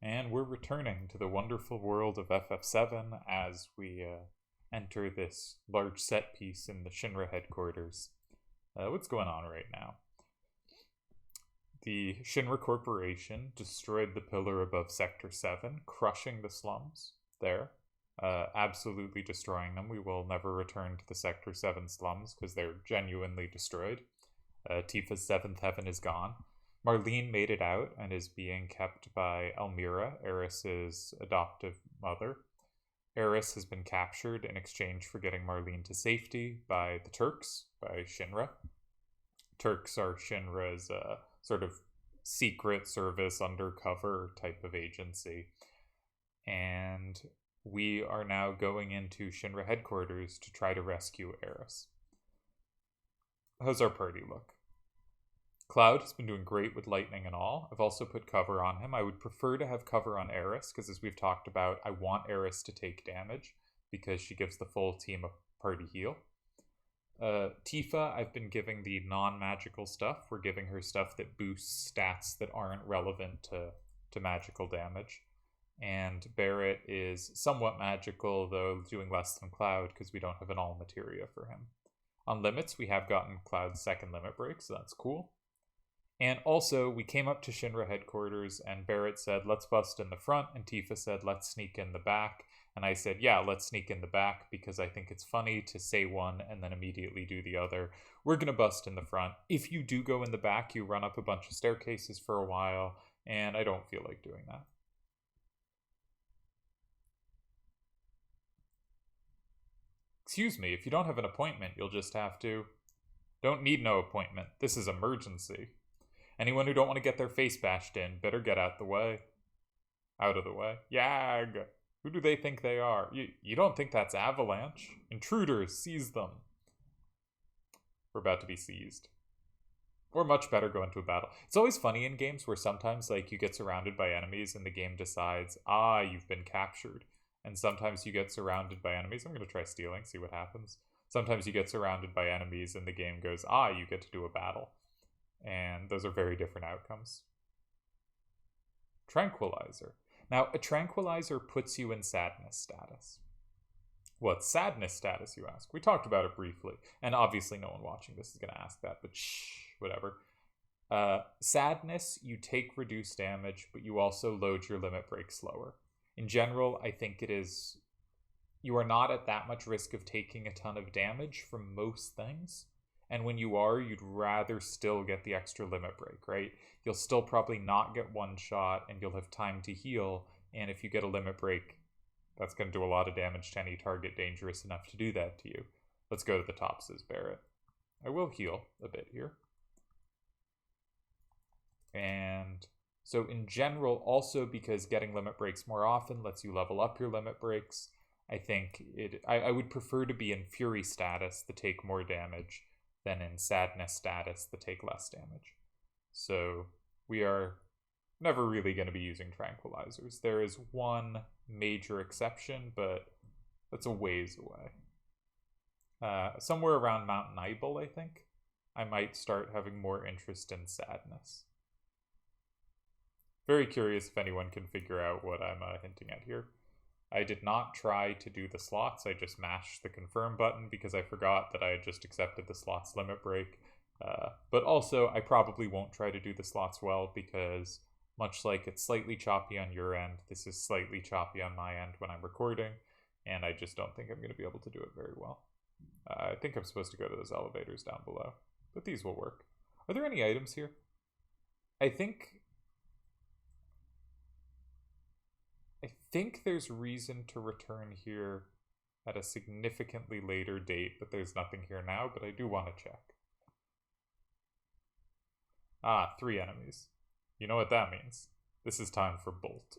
And we're returning to the wonderful world of FF7 as we enter this large set piece in the Shinra headquarters. What's going on right now? The Shinra Corporation destroyed the pillar above Sector 7, crushing the slums there. Absolutely destroying them. We will never return to the Sector 7 slums because they're genuinely destroyed. Tifa's 7th heaven is gone. Marlene made it out and is being kept by Elmira, Aeris's adoptive mother. Aeris has been captured in exchange for getting Marlene to safety by the Turks, by Shinra. Turks are Shinra's sort of secret service, undercover type of agency. And we are now going into Shinra headquarters to try to rescue Aeris. How's our party look? Cloud has been doing great with lightning and all. I've also put cover on him. I would prefer to have cover on Aeris, because as we've talked about, I want Aeris to take damage, because she gives the full team a party heal. Tifa, I've been giving the non-magical stuff. We're giving her stuff that boosts stats that aren't relevant to magical damage. And Barrett is somewhat magical, though doing less than Cloud, because we don't have an all materia for him. On limits, we have gotten Cloud's second limit break, so that's cool. And also, we came up to Shinra headquarters, and Barrett said, let's bust in the front, and Tifa said, let's sneak in the back. And I said, yeah, let's sneak in the back, because I think it's funny to say one and then immediately do the other. We're going to bust in the front. If you do go in the back, you run up a bunch of staircases for a while, and I don't feel like doing that. Excuse me, if you don't have an appointment, you'll just have to... Don't need no appointment. This is emergency. Anyone who don't want to get their face bashed in, better get out the way. Out of the way. Yag! Who do they think they are? You don't think that's Avalanche? Intruders, seize them. We're about to be seized. Or much better, go into a battle. It's always funny in games where sometimes, like, you get surrounded by enemies and the game decides, you've been captured. And sometimes you get surrounded by enemies. I'm going to try stealing, see what happens. Sometimes you get surrounded by enemies and the game goes, you get to do a battle. And those are very different outcomes. Tranquilizer. Now, a tranquilizer puts you in sadness status. What's sadness status, you ask? We talked about it briefly. And obviously no one watching this is going to ask that, but whatever. Sadness, you take reduced damage, but you also load your limit break slower. In general, I think it is... You are not at that much risk of taking a ton of damage from most things. And when you are, you'd rather still get the extra limit break, right? You'll still probably not get one shot, and you'll have time to heal. And if you get a limit break, that's going to do a lot of damage to any target dangerous enough to do that to you. Let's go to the top, says Barrett. I will heal a bit here. And so in general, also because getting limit breaks more often lets you level up your limit breaks, I think I would prefer to be in Fury status to take more damage than in Sadness status to take less damage. So we are never really going to be using tranquilizers. There is one major exception, but that's a ways away. Somewhere around Mount Nibel, I think, I might start having more interest in Sadness. Very curious if anyone can figure out what I'm hinting at here. I did not try to do the slots, I just mashed the confirm button because I forgot that I had just accepted the slots limit break. But also, I probably won't try to do the slots well because, much like it's slightly choppy on your end, this is slightly choppy on my end when I'm recording, and I just don't think I'm going to be able to do it very well. I think I'm supposed to go to those elevators down below, but these will work. Are there any items here? I think there's reason to return here at a significantly later date, but there's nothing here now, but I do want to check. 3 enemies. You know what that means. This is time for Bolt.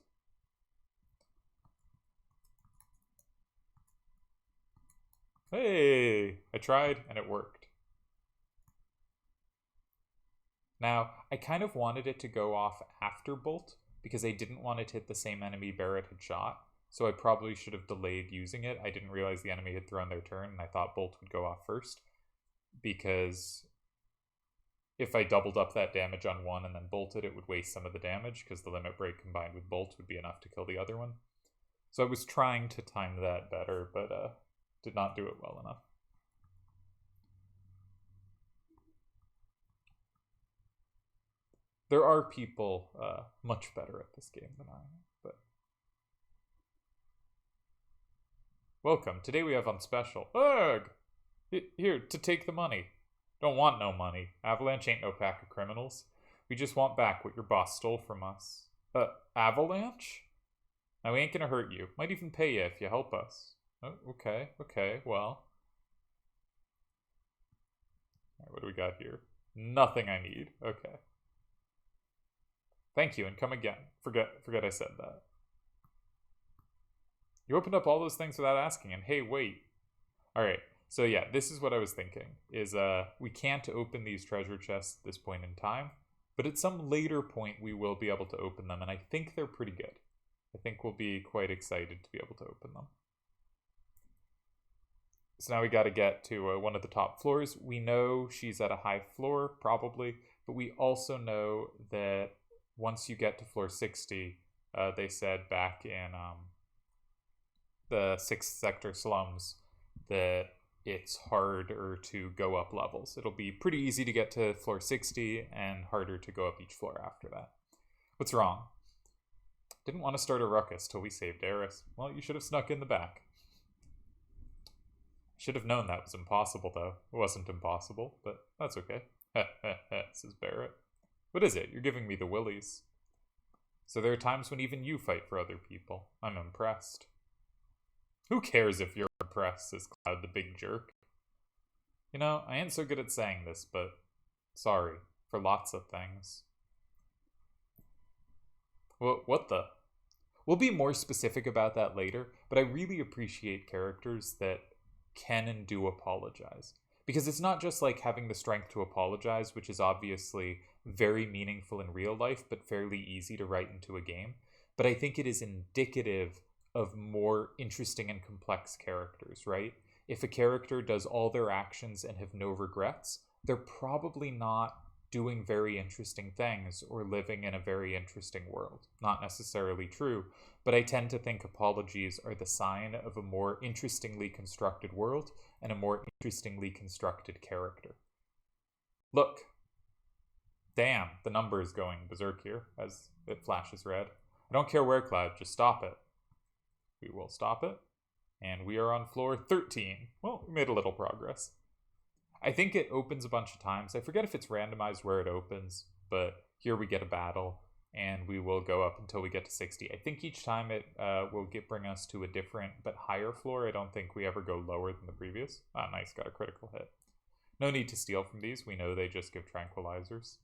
Hey! I tried, and it worked. Now, I kind of wanted it to go off after Bolt, because I didn't want it to hit the same enemy Barrett had shot, so I probably should have delayed using it. I didn't realize the enemy had thrown their turn, and I thought Bolt would go off first, because if I doubled up that damage on one and then bolted, it would waste some of the damage because the limit break combined with bolt would be enough to kill the other one. So I was trying to time that better, but did not do it well enough. There are people much better at this game than I am, but... Welcome. Today we have on special. Ugh! Here, to take the money. Don't want no money. Avalanche ain't no pack of criminals. We just want back what your boss stole from us. Avalanche? Now, we ain't gonna hurt you. Might even pay you if you help us. Oh, okay, well. Alright, what do we got here? Nothing I need. Okay. Thank you, and come again. Forget I said that. You opened up all those things without asking, and hey, wait. Alright, so yeah, this is what I was thinking, is we can't open these treasure chests at this point in time, but at some later point we will be able to open them, and I think they're pretty good. I think we'll be quite excited to be able to open them. So now we gotta get to one of the top floors. We know she's at a high floor, probably, but we also know that once you get to floor 60, they said back in the 6th sector slums that it's harder to go up levels. It'll be pretty easy to get to floor 60 and harder to go up each floor after that. What's wrong? Didn't want to start a ruckus till we saved Aeris. Well, you should have snuck in the back. Should have known that was impossible, though. It wasn't impossible, but that's okay. Says Barrett. What is it? You're giving me the willies. So there are times when even you fight for other people. I'm impressed. Who cares if you're impressed, says Cloud the big jerk. You know, I ain't so good at saying this, but sorry for lots of things. Well, what the? We'll be more specific about that later, but I really appreciate characters that can and do apologize. Because it's not just like having the strength to apologize, which is obviously very meaningful in real life, but fairly easy to write into a game. But I think it is indicative of more interesting and complex characters, right? If a character does all their actions and have no regrets, they're probably not doing very interesting things or living in a very interesting world. Not necessarily true, but I tend to think apologies are the sign of a more interestingly constructed world and a more interestingly constructed character. Look. Damn, the number is going berserk here as it flashes red. I don't care where, Cloud, just stop it. We will stop it. And we are on floor 13. Well, we made a little progress. I think it opens a bunch of times. I forget if it's randomized where it opens, but here we get a battle, and we will go up until we get to 60. I think each time it will bring us to a different but higher floor. I don't think we ever go lower than the previous. Ah, nice, got a critical hit. No need to steal from these. We know they just give tranquilizers.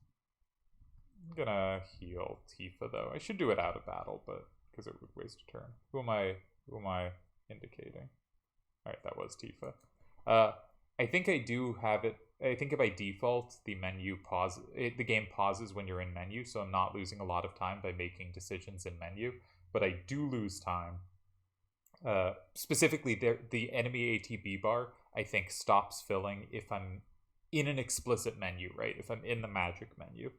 I'm gonna heal Tifa, though. I should do it out of battle, but because it would waste a turn. Who am I indicating? Alright, that was Tifa. I think I do have it. I think by default, the game pauses when you're in menu, so I'm not losing a lot of time by making decisions in menu, but I do lose time. Specifically, the enemy ATB bar, I think, stops filling if I'm in an explicit menu, right? If I'm in the magic menu.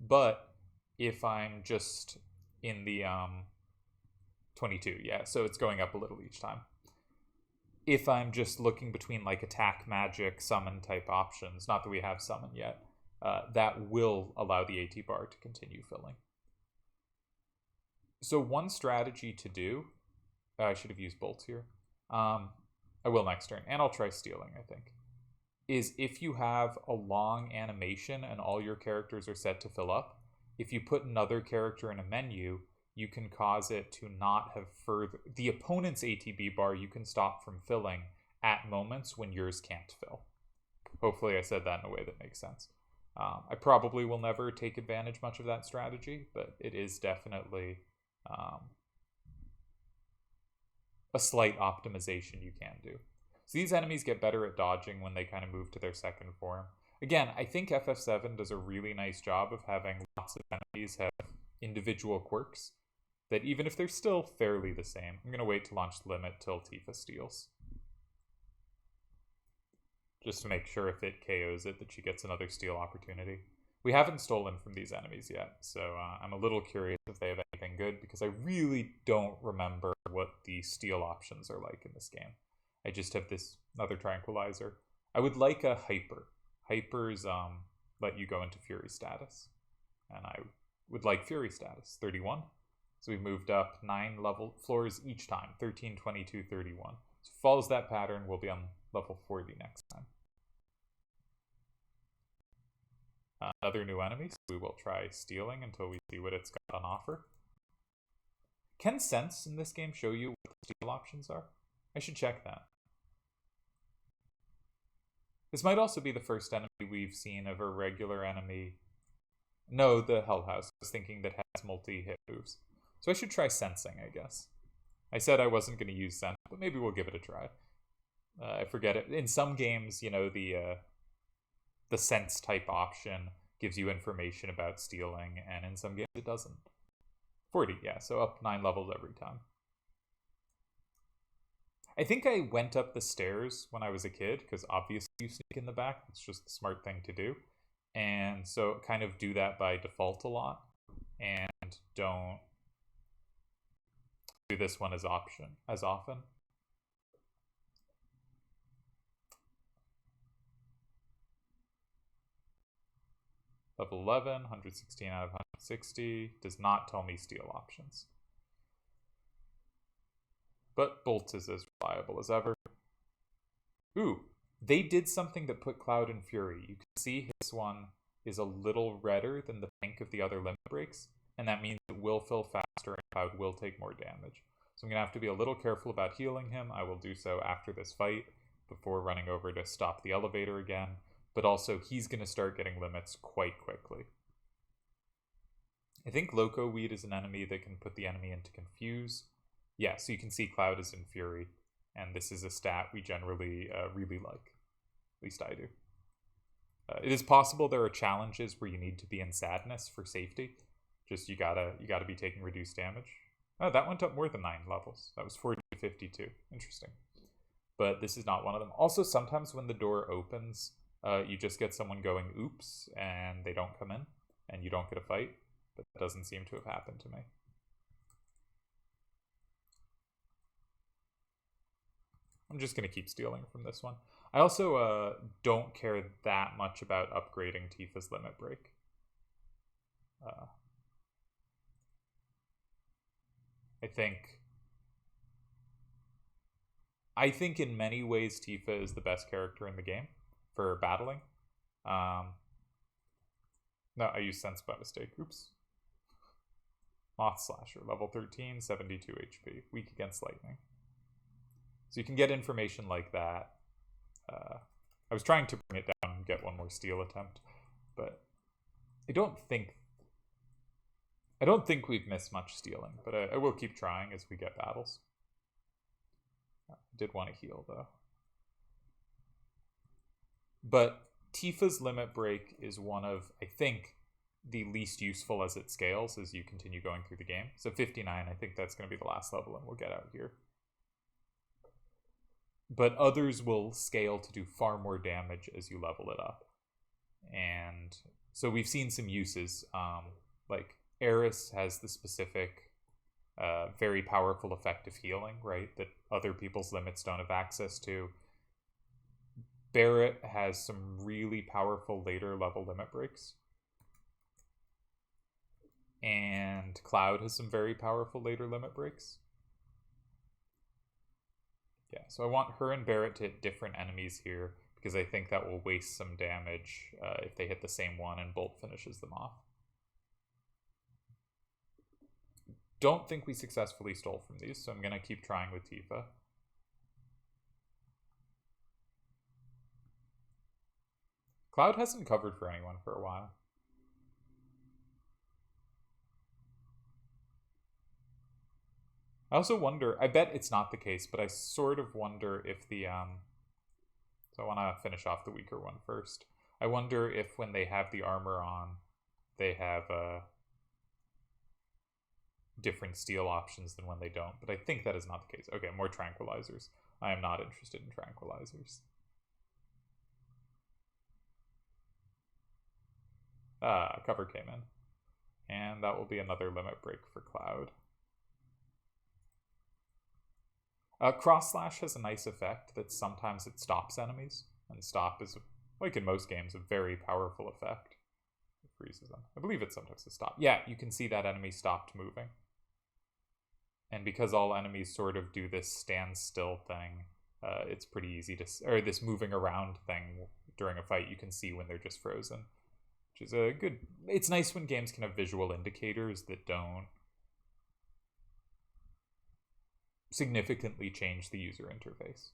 But if I'm just in the 22, yeah, so it's going up a little each time. If I'm just looking between like attack, magic, summon type options, not that we have summon yet, that will allow the AT bar to continue filling. So one strategy to do, I should have used bolts here. I will next turn, and I'll try stealing, I think, is if you have a long animation and all your characters are set to fill up, if you put another character in a menu, you can cause it to not have the opponent's ATB bar you can stop from filling at moments when yours can't fill. Hopefully I said that in a way that makes sense. I probably will never take advantage much of that strategy, but it is definitely a slight optimization you can do. So these enemies get better at dodging when they kind of move to their second form. Again, I think FF7 does a really nice job of having lots of enemies have individual quirks that even if they're still fairly the same. I'm going to wait to launch the limit till Tifa steals. just to make sure if it KOs it that she gets another steal opportunity. We haven't stolen from these enemies yet, so I'm a little curious if they have anything good, because I really don't remember what the steal options are like in this game. I just have this other tranquilizer. I would like a hyper. Hypers let you go into fury status, and I would like fury status, 31. So we've moved up 9 level floors each time, 13, 22, 31. So follows that pattern, we'll be on level 40 next time. Another new enemy, so we will try stealing until we see what it's got on offer. Can sense in this game show you what the steal options are? I should check that. This might also be the first enemy we've seen of a regular enemy. No, the Hell House. I was thinking that has multi-hit moves. So I should try sensing, I guess. I said I wasn't going to use sense, but maybe we'll give it a try. I forget it. In some games, you know, the sense type option gives you information about stealing, and in some games it doesn't. 40, yeah, so up 9 levels every time. I think I went up the stairs when I was a kid, because obviously you sneak in the back. It's just the smart thing to do. And so kind of do that by default a lot, and don't do this one as often. Level 11, 116 out of 160, does not tell me steal options. But Bolt is as reliable as ever. Ooh, they did something that put Cloud in fury. You can see his one is a little redder than the pink of the other limit breaks, and that means it will fill faster and Cloud will take more damage. So I'm going to have to be a little careful about healing him. I will do so after this fight, before running over to stop the elevator again. But also, he's going to start getting limits quite quickly. I think Loco Weed is an enemy that can put the enemy into confuse. Yeah, so you can see Cloud is in fury, and this is a stat we generally really like. At least I do. It is possible there are challenges where you need to be in sadness for safety. Just you gotta be taking reduced damage. Oh, that went up more than 9 levels. That was 40 to 52. Interesting. But this is not one of them. Also, sometimes when the door opens, you just get someone going, oops, and they don't come in, and you don't get a fight. But that doesn't seem to have happened to me. I'm just going to keep stealing from this one. I also don't care that much about upgrading Tifa's limit break. I think in many ways Tifa is the best character in the game for battling. No, I used sense by mistake. Oops. Moth Slasher, level 13, 72 HP. Weak against lightning. So you can get information like that. I was trying to bring it down and get one more steal attempt, but I don't think we've missed much stealing, but I will keep trying as we get battles. I did want to heal, though. But Tifa's limit break is one of, I think, the least useful as it scales as you continue going through the game. So 59, I think that's going to be the last level, and we'll get out here. But others will scale to do far more damage as you level it up. And so we've seen some uses. Like Aeris has the specific, very powerful effect of healing, right? That other people's limits don't have access to. Barret has some really powerful later level limit breaks. And Cloud has some very powerful later limit breaks. Yeah, so I want her and Barret to hit different enemies here, because I think that will waste some damage if they hit the same one and Bolt finishes them off. Don't think we successfully stole from these, so I'm going to keep trying with Tifa. Cloud hasn't covered for anyone for a while. I also wonder, I bet it's not the case, but I sort of wonder if the, so I want to finish off the weaker one first. I wonder if when they have the armor on, they have different steal options than when they don't, but I think that is not the case. Okay, more tranquilizers. I am not interested in tranquilizers. Cover came in. And that will be another limit break for Cloud. Cross Slash has a nice effect that sometimes it stops enemies. And stop is, like in most games, a very powerful effect. It freezes them. I believe it's sometimes a stop. Yeah, you can see that enemy stopped moving. And because all enemies sort of do this standstill thing, it's pretty easy to... Or this moving around thing during a fight, you can see when they're just frozen. Which is a good... It's nice when games can have visual indicators that don't significantly change the user interface.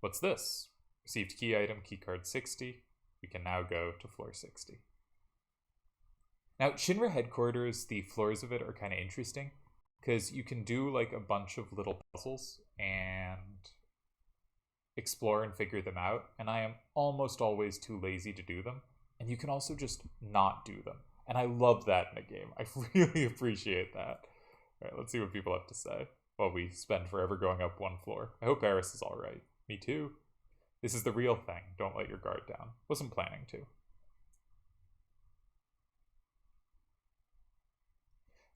What's this? Received key item, keycard 60. We can now go to floor 60. Now, Shinra headquarters, the floors of it are kind of interesting because you can do like a bunch of little puzzles and explore and figure them out, and I am almost always too lazy to do them, and you can also just not do them, and I love that in a game. I really appreciate that. All right, let's see what people have to say while we spend forever going up one floor. I hope Aeris is alright. Me too. This is the real thing. Don't let your guard down. Wasn't planning to.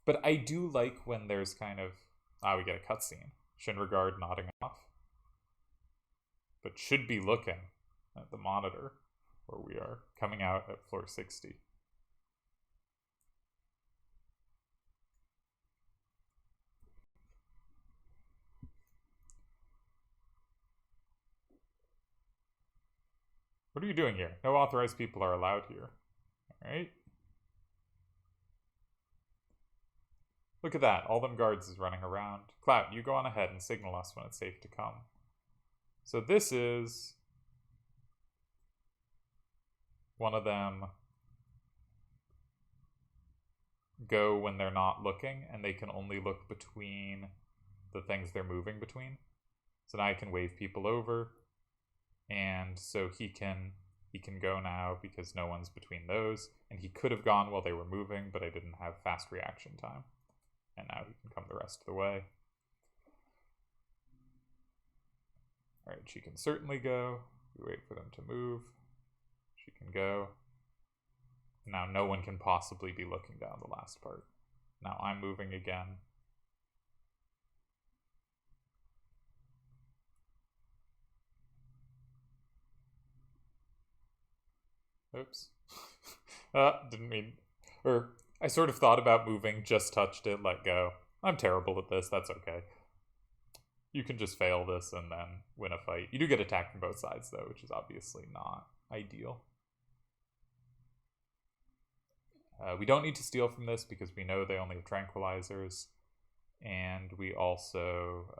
But I do like when there's kind of... we get a cutscene. Shinra guard nodding off. But should be looking at the monitor where we are coming out at floor 60. What are you doing here? No authorized people are allowed here. Alright. Look at that. All them guards is running around. Cloud, you go on ahead and signal us when it's safe to come. So this is one of them go when they're not looking, and they can only look between the things they're moving between. So now I can wave people over, and so he can go now because no one's between those, and he could have gone while they were moving, but I didn't have fast reaction time. And now he can come the rest of the way. Alright, she can certainly go. We wait for them to move. She can go. Now no one can possibly be looking down the last part. Now I'm moving again. Oops. Didn't mean... Or, I sort of thought about moving, just touched it, let go. I'm terrible at this, that's okay. You can just fail this and then win a fight. You do get attacked from both sides, though, which is obviously not ideal. We don't need to steal from this because we know they only have tranquilizers. And we also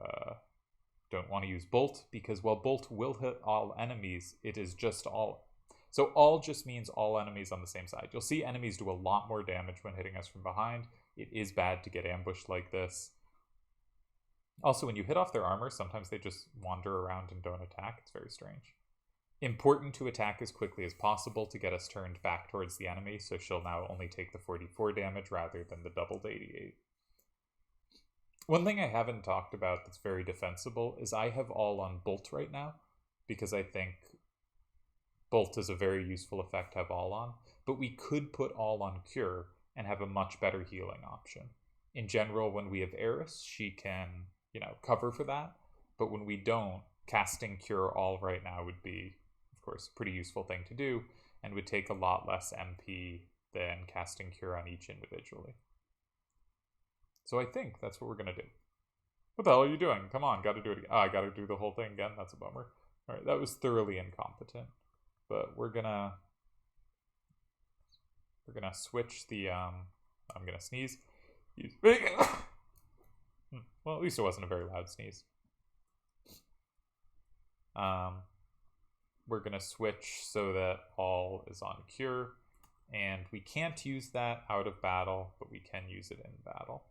don't want to use Bolt because while Bolt will hit all enemies, it is just all... So all just means all enemies on the same side. You'll see enemies do a lot more damage when hitting us from behind. It is bad to get ambushed like this. Also, when you hit off their armor, sometimes they just wander around and don't attack. It's very strange. Important to attack as quickly as possible to get us turned back towards the enemy, so she'll now only take the 44 damage rather than the doubled 88. One thing I haven't talked about that's very defensible is I have all on Bolt right now, because I think Bolt is a very useful effect to have all on, but we could put all on Cure and have a much better healing option. In general, when we have Aeris, she can, cover for that, but when we don't, casting Cure all right now would be, of course, a pretty useful thing to do, and would take a lot less MP than casting Cure on each individually. So I think that's what we're going to do. What the hell are you doing? Come on, gotta do it again. I gotta do the whole thing again. That's a bummer. Alright, that was thoroughly incompetent. But we're gonna switch the, I'm gonna sneeze. Well, at least it wasn't a very loud sneeze. We're gonna switch so that all is on Cure, and we can't use that out of battle, but we can use it in battle.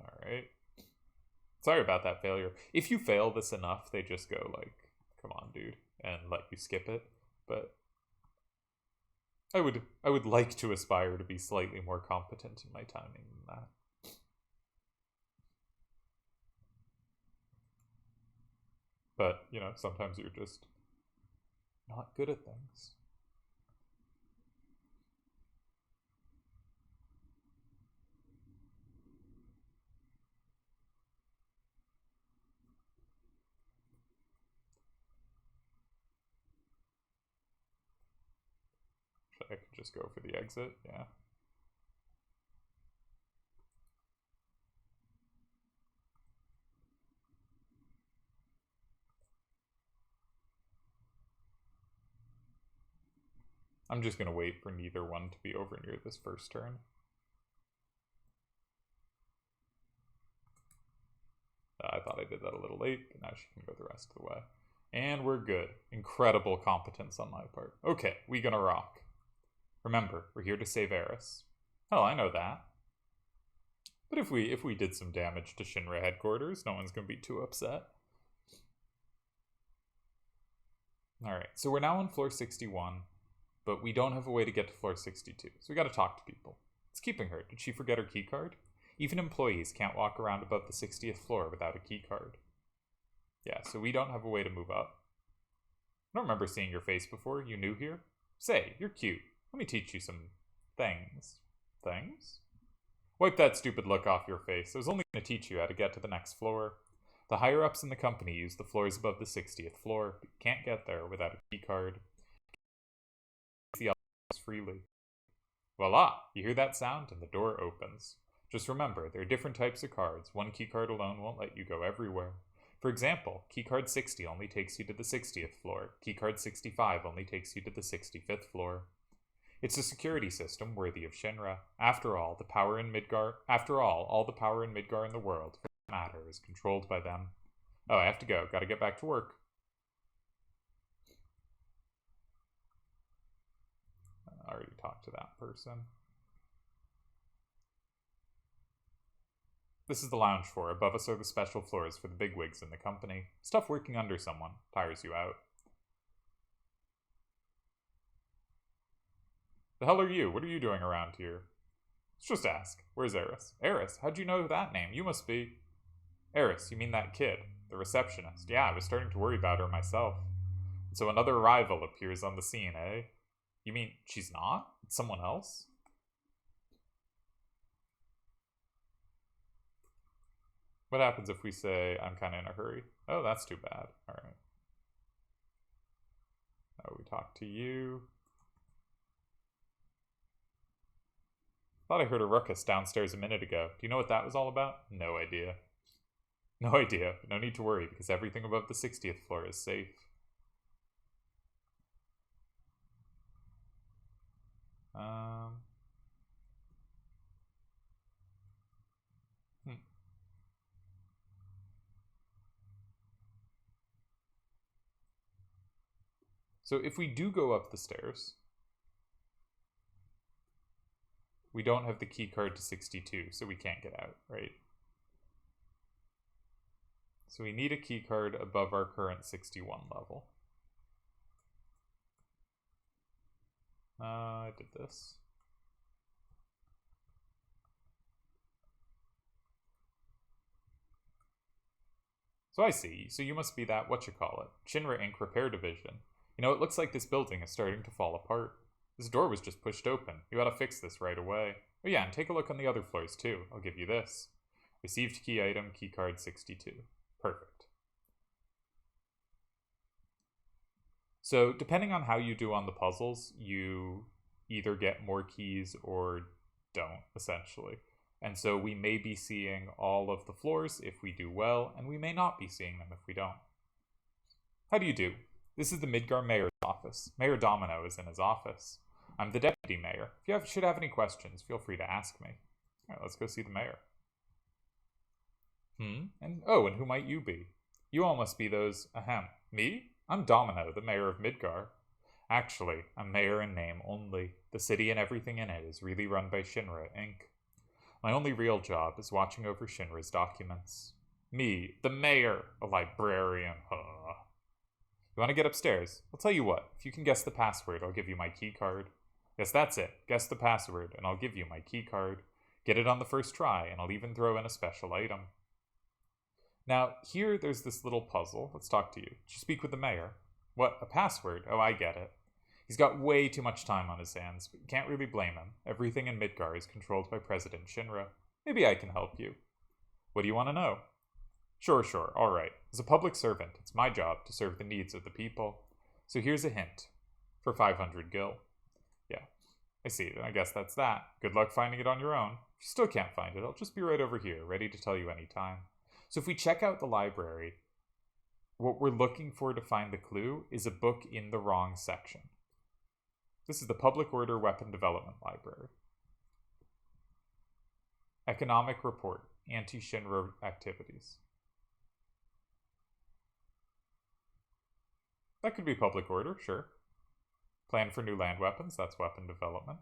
Alright. Sorry about that failure. If you fail this enough, they just go like, come on, dude, and let you skip it. But I would like to aspire to be slightly more competent in my timing than that. But, you know, sometimes you're just not good at things. I could just go for the exit, yeah. I'm just going to wait for neither one to be over near this first turn. I thought I did that a little late, but now she can go the rest of the way. And we're good. Incredible competence on my part. Okay, we gonna rock. Remember, we're here to save Aeris. Oh, I know that. But if we did some damage to Shinra headquarters, no one's gonna be too upset. Alright, so we're now on floor 61, but we don't have a way to get to floor 62, so we gotta talk to people. What's keeping her? Did she forget her keycard? Even employees can't walk around above the 60th floor without a keycard. Yeah, so we don't have a way to move up. I don't remember seeing your face before. You new here? Say, you're cute. Let me teach you some things. Things? Wipe that stupid look off your face. I was only going to teach you how to get to the next floor. The higher-ups in the company use the floors above the 60th floor, but you can't get there without a keycard. The others freely. Voila! You hear that sound, and the door opens. Just remember, there are different types of cards. One keycard alone won't let you go everywhere. For example, keycard 60 only takes you to the 60th floor. Keycard 65 only takes you to the 65th floor. It's a security system worthy of Shinra. After all, all the power in Midgar in the world, for that matter, is controlled by them. Oh, I have to go. Gotta get back to work. I already talked to that person. This is the lounge floor. Above us are the special floors for the bigwigs in the company. Stuff working under someone tires you out. The hell are you? What are you doing around here? Let's just ask. Where's Aeris? Aeris? How'd you know that name? You must be... Aeris, you mean that kid? The receptionist. Yeah, I was starting to worry about her myself. So another rival appears on the scene, eh? You mean she's not? It's someone else? What happens if we say, I'm kind of in a hurry? Oh, that's too bad. Alright. Oh, we talked to you. Thought I heard a ruckus downstairs a minute ago. Do you know what that was all about? No idea. No idea, but no need to worry, because everything above the 60th floor is safe. So if we do go up the stairs, we don't have the key card to 62, so we can't get out, right? So we need a key card above our current 61 level. I did this. So I see. So you must be that whatchamacallit, Shinra Inc. Repair Division. You know, it looks like this building is starting to fall apart. This door was just pushed open. You gotta fix this right away. Oh yeah, and take a look on the other floors too. I'll give you this. Received key item, keycard 62. Perfect. So depending on how you do on the puzzles, you either get more keys or don't, essentially. And so we may be seeing all of the floors if we do well, and we may not be seeing them if we don't. How do you do? This is the Midgar Mayor's office. Mayor Domino is in his office. I'm the deputy mayor. If you should have any questions, feel free to ask me. Alright, let's go see the mayor. And who might you be? You all must be those, me? I'm Domino, the mayor of Midgar. Actually, I'm mayor in name only. The city and everything in it is really run by Shinra, Inc. My only real job is watching over Shinra's documents. Me, the mayor, a librarian, You want to get upstairs? I'll tell you what, if you can guess the password, I'll give you my key card. Yes, that's it. Guess the password, and I'll give you my key card. Get it on the first try, and I'll even throw in a special item. Now, here there's this little puzzle. Let's talk to you. Did you speak with the mayor? What, a password? Oh, I get it. He's got way too much time on his hands, but you can't really blame him. Everything in Midgar is controlled by President Shinra. Maybe I can help you. What do you want to know? Sure, all right. As a public servant, it's my job to serve the needs of the people. So here's a hint. For 500 gil. Yeah, I see. I guess that's that. Good luck finding it on your own. If you still can't find it, I'll just be right over here, ready to tell you anytime. So if we check out the library, what we're looking for to find the clue is a book in the wrong section. This is the Public Order Weapon Development Library. Economic Report. Anti-Shinra Activities. That could be Public Order, sure. Plan for new land weapons, that's weapon development.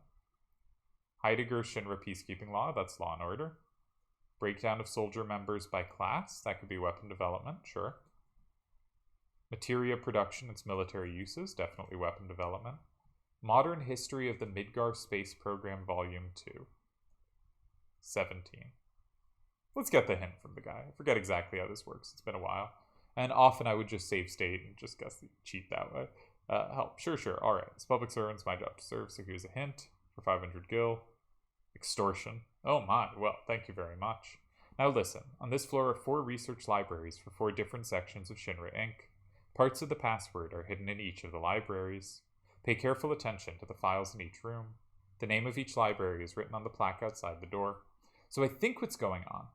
Heidegger Shinra Peacekeeping Law, that's Law and Order. Breakdown of soldier members by class, that could be weapon development, sure. Materia production, its military uses, definitely weapon development. Modern History of the Midgar Space Program Volume 2. 17. Let's get the hint from the guy. I forget exactly how this works. It's been a while. And often I would just save state and just guess the cheat that way. Help. Sure. All right. As public servants, my job to serve. So here's a hint for 500 gil. Extortion. Oh my. Well, thank you very much. Now listen. On this floor are 4 research libraries for 4 different sections of Shinra Inc. Parts of the password are hidden in each of the libraries. Pay careful attention to the files in each room. The name of each library is written on the plaque outside the door. So I think what's going on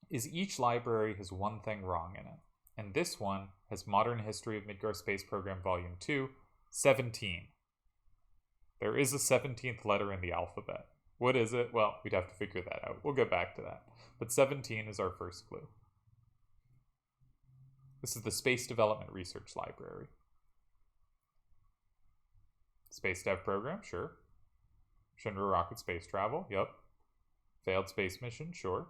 is each library has one thing wrong in it. And this one has Modern History of Midgar Space Program Volume 2, 17. There is a 17th letter in the alphabet. What is it? Well, we'd have to figure that out. We'll get back to that. But 17 is our first clue. This is the Space Development Research Library. Space Dev Program, sure. Shinra Rocket Space Travel, yep. Failed Space Mission, sure.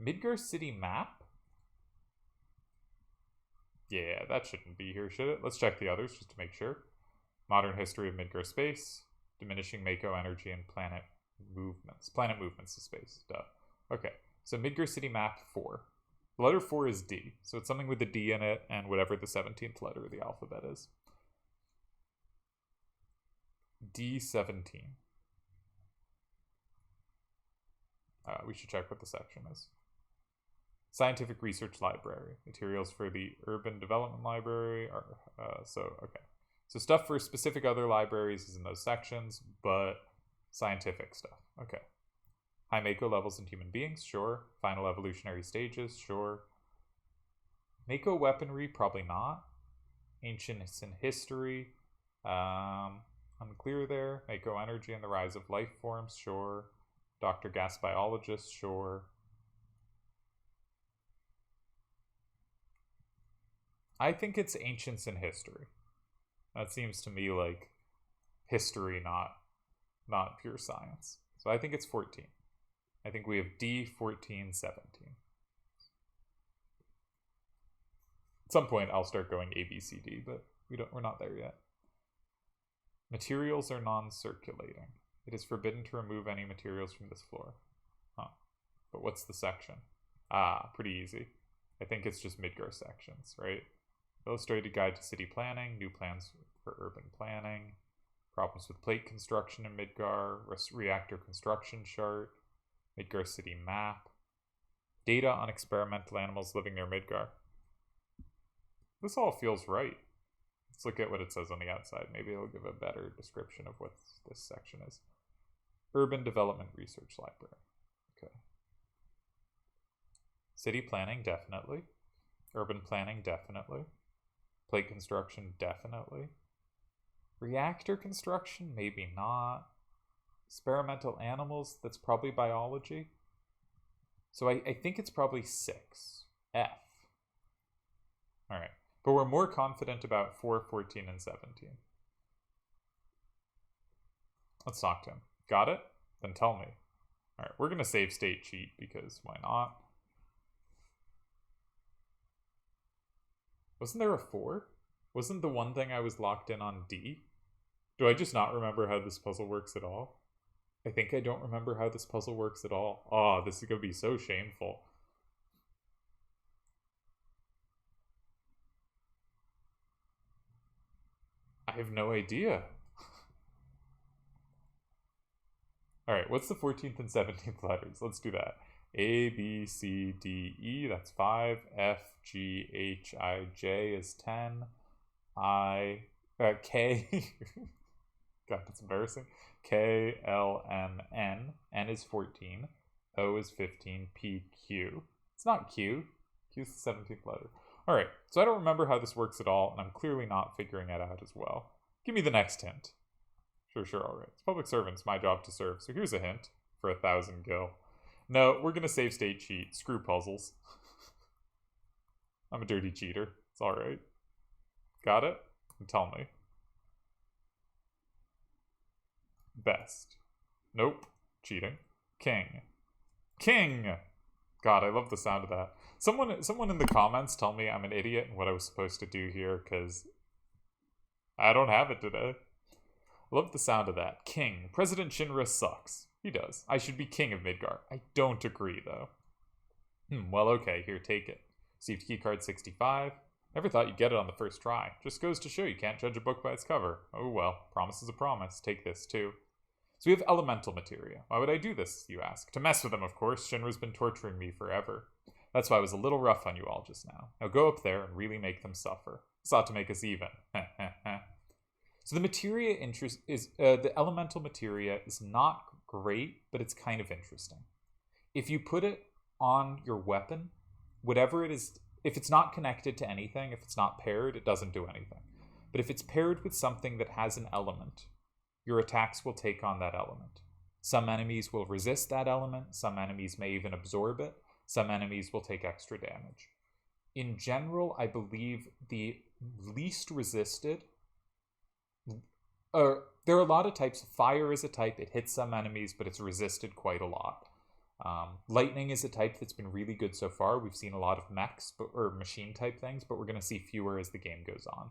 Midgar City Map? Yeah, that shouldn't be here, should it? Let's check the others just to make sure. Modern History of Midgar Space. Diminishing Mako Energy and Planet Movements. Planet Movements of Space, duh. Okay, so Midgar City Map 4. The letter 4 is D, so it's something with a D in it and whatever the 17th letter of the alphabet is. D17. We should check what the section is. Scientific Research Library. Materials for the Urban Development Library are, okay. So stuff for specific other libraries is in those sections, but scientific stuff. Okay. High Mako levels in human beings, sure. Final evolutionary stages, sure. Mako weaponry, probably not. Ancients in history, unclear there. Mako energy and the rise of life forms, sure. Dr. Gas biologist, sure. I think it's ancients in history. That seems to me like history, not pure science. So I think it's 14. I think we have D14, 17. At some point I'll start going A, B, C, D, but we're not there yet. Materials are non-circulating. It is forbidden to remove any materials from this floor. Huh. But what's the section? Pretty easy. I think it's just Midgar sections, right? Illustrated Guide to City Planning, New Plans for Urban Planning, Problems with Plate Construction in Midgar, Reactor Construction Chart, Midgar City Map, Data on Experimental Animals Living near Midgar. This all feels right. Let's look at what it says on the outside. Maybe it'll give a better description of what this section is. Urban Development Research Library. Okay. City Planning, definitely. Urban Planning, definitely. Plate Construction, definitely. Reactor Construction, maybe not. Experimental Animals, that's probably biology. So I think it's probably 6. F. Alright. But we're more confident about 4, 14, and 17. Let's talk to him. Got it? Then tell me. Alright, we're going to save state cheat because why not? Wasn't there a 4? Wasn't the one thing I was locked in on D? Do I just not remember how this puzzle works at all? I think I don't remember how this puzzle works at all. Oh, this is going to be so shameful. I have no idea. Alright, what's the 14th and 17th letters? Let's do that. A, B, C, D, E, that's 5. F, G, H, I, J is 10. K, God, that's embarrassing. K, L, M, N. N is 14. O is 15. P, Q. It's not Q. Q is the 17th letter. Alright, so I don't remember how this works at all, and I'm clearly not figuring it out as well. Give me the next hint. Sure, alright. It's public servants, my job to serve. So here's a hint for 1,000 gil. No, we're gonna save state cheat. Screw puzzles. I'm a dirty cheater. It's alright. Got it? Tell me. Best. Nope. Cheating. King. King! God, I love the sound of that. Someone in the comments tell me I'm an idiot and what I was supposed to do here, because I don't have it today. I love the sound of that. King. President Shinra sucks. He does. I should be king of Midgar. I don't agree, though. Well, okay, here, take it. Received keycard 65. Never thought you'd get it on the first try. Just goes to show you can't judge a book by its cover. Oh well, promise is a promise. Take this, too. So we have elemental materia. Why would I do this, you ask? To mess with them, of course. Shinra's been torturing me forever. That's why I was a little rough on you all just now. Now go up there and really make them suffer. This ought to make us even. So the materia the elemental materia is not great, but it's kind of interesting. If you put it on your weapon, whatever it is, if it's not connected to anything, if it's not paired, it doesn't do anything. But if it's paired with something that has an element, your attacks will take on that element. Some enemies will resist that element, some enemies may even absorb it, some enemies will take extra damage. In general, I believe the least resisted, there are a lot of types. Fire is a type, it hits some enemies, but it's resisted quite a lot. Lightning is a type that's been really good so far. We've seen a lot of mechs, or machine type things, but we're going to see fewer as the game goes on.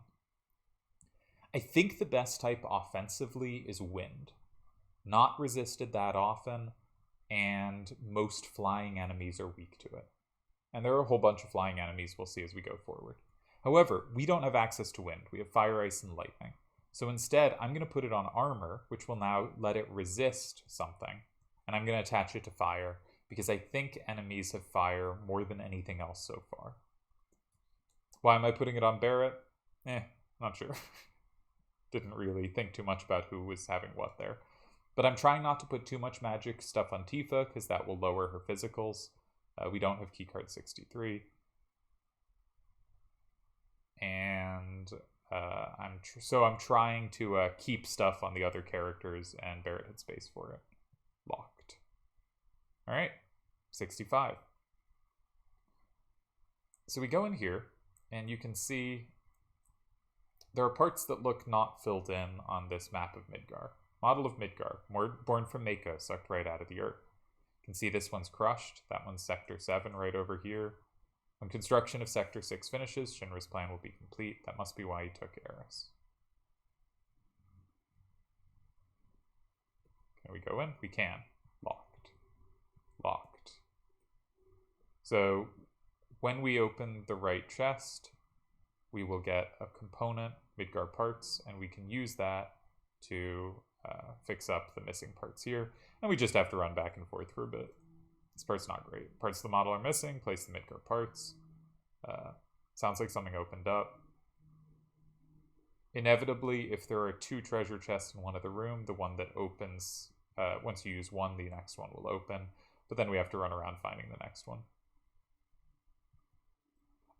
I think the best type offensively is wind. Not resisted that often, and most flying enemies are weak to it. And there are a whole bunch of flying enemies we'll see as we go forward. However, we don't have access to wind. We have fire, ice, and lightning. So instead, I'm going to put it on armor, which will now let it resist something. And I'm going to attach it to fire, because I think enemies have fire more than anything else so far. Why am I putting it on Barrett? Not sure. Didn't really think too much about who was having what there. But I'm trying not to put too much magic stuff on Tifa, because that will lower her physicals. We don't have keycard 63. And I'm trying to keep stuff on the other characters, and Barrett had space for it. Locked. Alright, 65. So we go in here, and you can see there are parts that look not filled in on this map of Midgar. Model of Midgar, born from Mako, sucked right out of the earth. You can see this one's crushed, that one's Sector 7 right over here. When construction of Sector 6 finishes, Shinra's plan will be complete. That must be why he took Aeris. Can we go in? We can. Locked. Locked. So when we open the right chest, we will get a component, Midgar parts, and we can use that to fix up the missing parts here. And we just have to run back and forth for a bit. This part's not great. Parts of the model are missing. Place the Midgar parts. Sounds like something opened up. Inevitably, if there are 2 treasure chests in one of the room, the one that opens, once you use one, the next one will open. But then we have to run around finding the next one.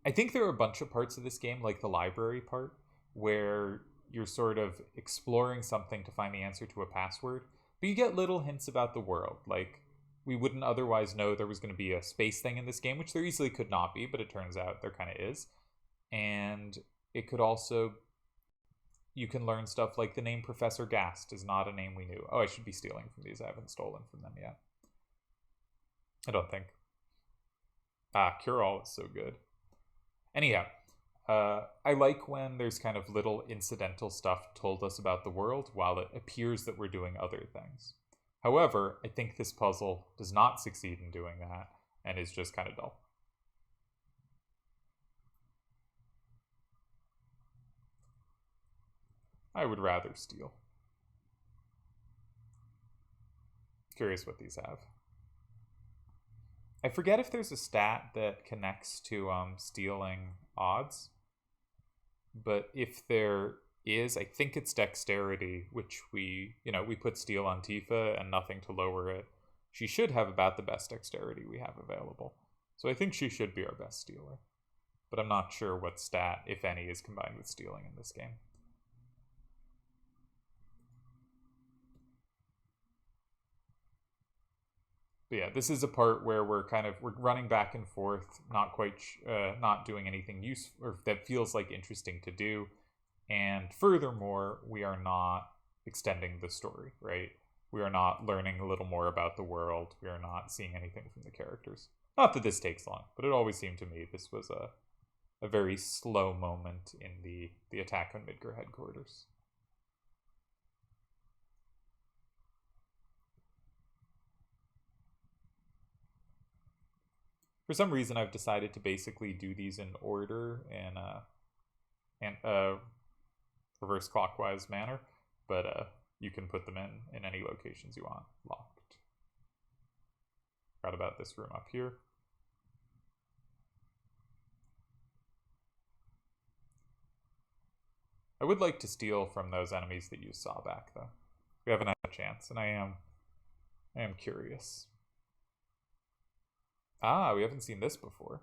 I think there are a bunch of parts of this game, like the library part, where you're sort of exploring something to find the answer to a password. But you get little hints about the world, like we wouldn't otherwise know there was going to be a space thing in this game, which there easily could not be, but it turns out there kind of is. And it could also, you can learn stuff like the name Professor Gast is not a name we knew. Oh, I should be stealing from these. I haven't stolen from them yet. I don't think. Cure-All is so good. Anyhow, I like when there's kind of little incidental stuff told us about the world while it appears that we're doing other things. However, I think this puzzle does not succeed in doing that and is just kind of dull. I would rather steal. Curious what these have. I forget if there's a stat that connects to stealing odds. But if there is, I think it's dexterity, which we put steal on Tifa and nothing to lower it. She should have about the best dexterity we have available. So I think she should be our best stealer. But I'm not sure what stat, if any, is combined with stealing in this game. But yeah, this is a part where we're running back and forth, not doing anything useful or that feels like interesting to do. And furthermore, we are not extending the story, right? We are not learning a little more about the world. We are not seeing anything from the characters. Not that this takes long, but it always seemed to me this was a very slow moment in the attack on Midgar headquarters. For some reason, I've decided to basically do these in order and reverse clockwise manner, but you can put them in any locations you want. Locked. Forgot about this room up here. I would like to steal from those enemies that you saw back, though. We haven't had a chance, and I am curious. Ah, we haven't seen this before.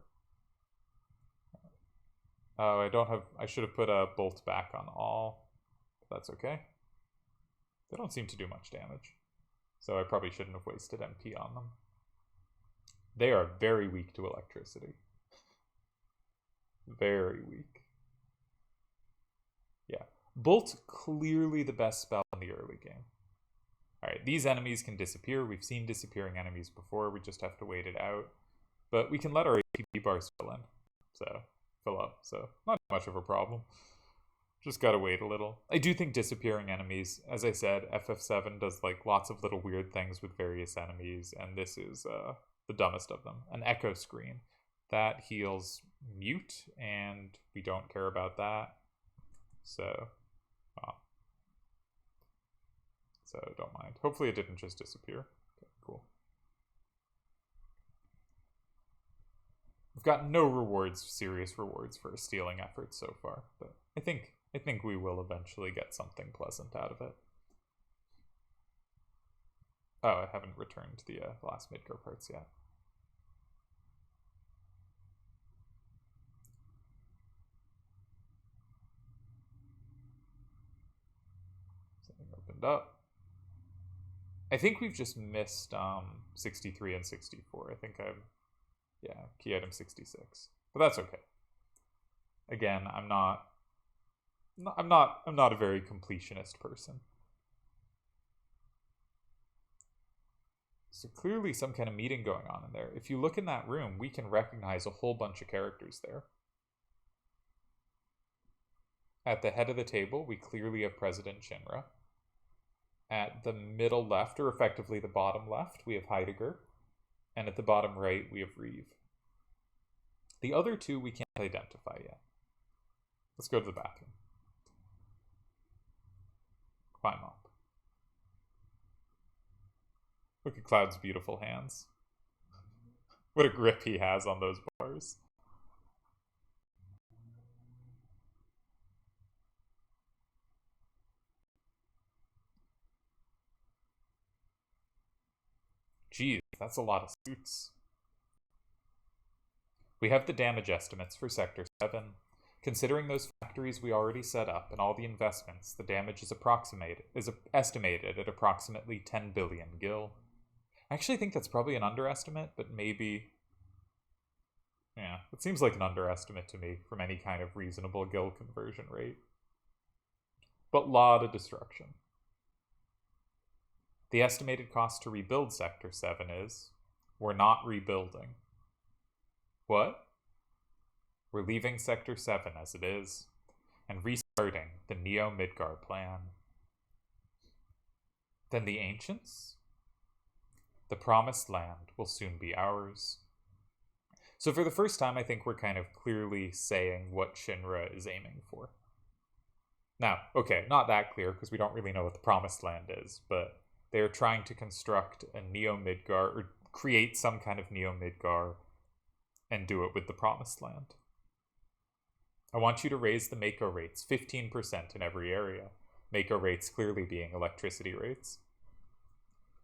Oh, I should have put a bolt back on all. But that's okay. They don't seem to do much damage. So I probably shouldn't have wasted MP on them. They are very weak to electricity. Very weak. Yeah. Bolt, clearly the best spell in the early game. Alright, these enemies can disappear. We've seen disappearing enemies before. We just have to wait it out. But we can let our ATB bars fill up. So not much of a problem. Just gotta wait a little. I do think disappearing enemies, as I said, FF7 does like lots of little weird things with various enemies, and this is the dumbest of them. An echo screen. That heals mute, and we don't care about that. So don't mind. Hopefully it didn't just disappear. Okay, cool. We've got no rewards, serious rewards for stealing efforts so far, but I think we will eventually get something pleasant out of it. Oh, I haven't returned the last Midgar parts yet. Something opened up. I think we've just missed 63 and 64. I think key item 66. But that's okay. Again, I'm not a very completionist person. So clearly some kind of meeting going on in there. If you look in that room, we can recognize a whole bunch of characters there. At the head of the table, we clearly have President Shinra. At the middle left, or effectively the bottom left, we have Heidegger. And at the bottom right, we have Reeve. The other two we can't identify yet. Let's go to the bathroom. Climb up. Look at Cloud's beautiful hands. What a grip he has on those bars. Geez, that's a lot of suits. We have the damage estimates for Sector 7. Considering those factories we already set up and all the investments, the damage is estimated at approximately 10 billion gil. I actually think that's probably an underestimate, but maybe... Yeah, it seems like an underestimate to me from any kind of reasonable gil conversion rate. But lot of destruction. The estimated cost to rebuild Sector 7 is... We're not rebuilding. What? We're leaving Sector 7 as it is, and restarting the Neo-Midgar plan. Then the Ancients? The Promised Land will soon be ours. So for the first time, I think we're kind of clearly saying what Shinra is aiming for. Now, okay, not that clear because we don't really know what the Promised Land is, but they are trying to construct a Neo-Midgar, or create some kind of Neo-Midgar, and do it with the Promised Land. I want you to raise the Mako rates 15% in every area. Mako rates clearly being electricity rates.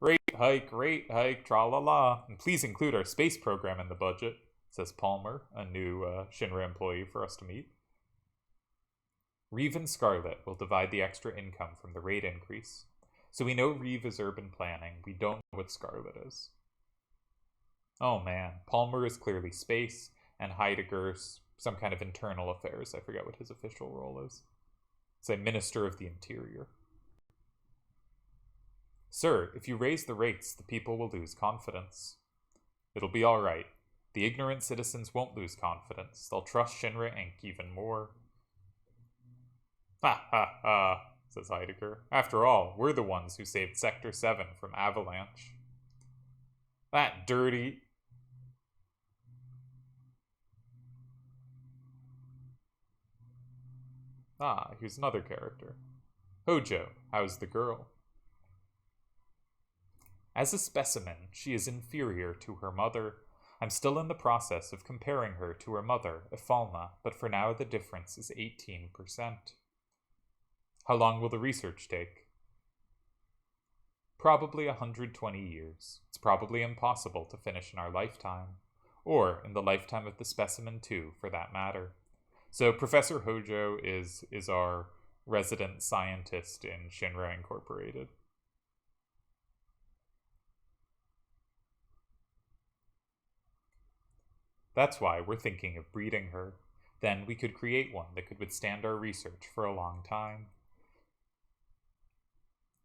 Rate hike, tra-la-la. And please include our space program in the budget, says Palmer, a new Shinra employee for us to meet. Reeve and Scarlet will divide the extra income from the rate increase. So we know Reeve is urban planning. We don't know what Scarlet is. Oh man, Palmer is clearly space, and Heidegger's some kind of internal affairs. I forget what his official role is. It's a Minister of the Interior. Sir, if you raise the rates, the people will lose confidence. It'll be all right. The ignorant citizens won't lose confidence. They'll trust Shinra Inc. even more. Ha ha ha, says Heidegger. After all, we're the ones who saved Sector 7 from avalanche. That dirty... Ah, here's another character. Hojo, how's the girl? As a specimen, she is inferior to her mother. I'm still in the process of comparing her to her mother, Ifalna, but for now the difference is 18%. How long will the research take? Probably 120 years. It's probably impossible to finish in our lifetime, or in the lifetime of the specimen too, for that matter. So Professor Hojo is our resident scientist in Shinra Incorporated. That's why we're thinking of breeding her. Then we could create one that could withstand our research for a long time.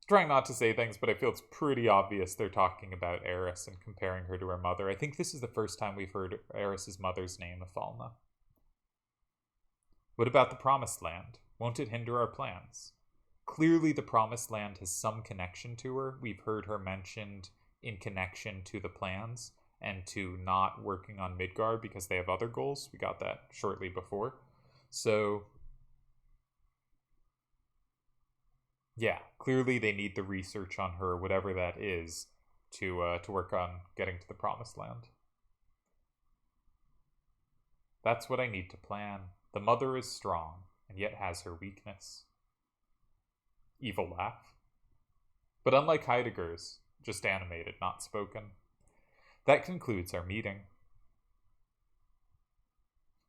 Trying not to say things, but I feel it's pretty obvious they're talking about Aeris and comparing her to her mother. I think this is the first time we've heard Aeris' mother's name, Ifalna. What about the Promised Land? Won't it hinder our plans? Clearly the Promised Land has some connection to her. We've heard her mentioned in connection to the plans and to not working on Midgard because they have other goals. We got that shortly before. So, yeah, clearly they need the research on her, whatever that is, to work on getting to the Promised Land. That's what I need to plan. The mother is strong, and yet has her weakness. Evil laugh. But unlike Heidegger's, just animated, not spoken. That concludes our meeting.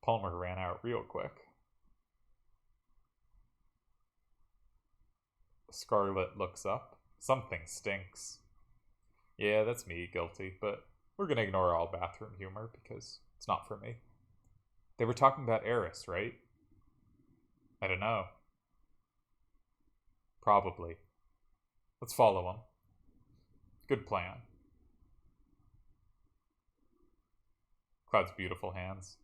Palmer ran out real quick. Scarlet looks up. Something stinks. Yeah, that's me, guilty, but we're gonna ignore all bathroom humor because it's not for me. They were talking about Aeris, right? I don't know. Probably. Let's follow him. Good plan. Cloud's beautiful hands.